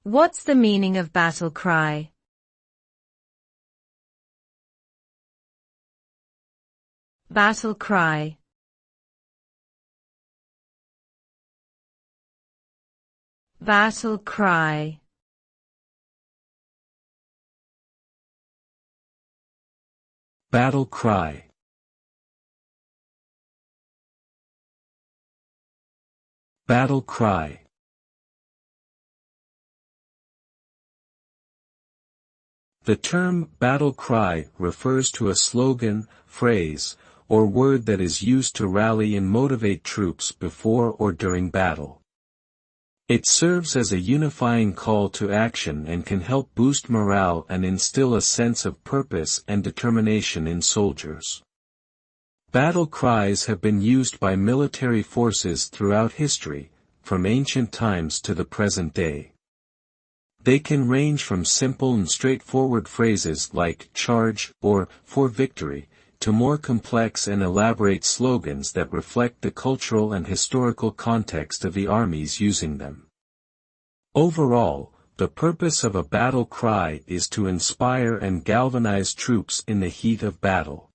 What's the meaning of battle cry? Battle cry. Battle cry. Battle cry. Battle cry. The term battle cry refers to a slogan, phrase, or word that is used to rally and motivate troops before or during battle. It serves as a unifying call to action and can help boost morale and instill a sense of purpose and determination in soldiers. Battle cries have been used by military forces throughout history, from ancient times to the present day. They can range from simple and straightforward phrases like "charge" or "for victory," to more complex and elaborate slogans that reflect the cultural and historical context of the armies using them. Overall, the purpose of a battle cry is to inspire and galvanize troops in the heat of battle.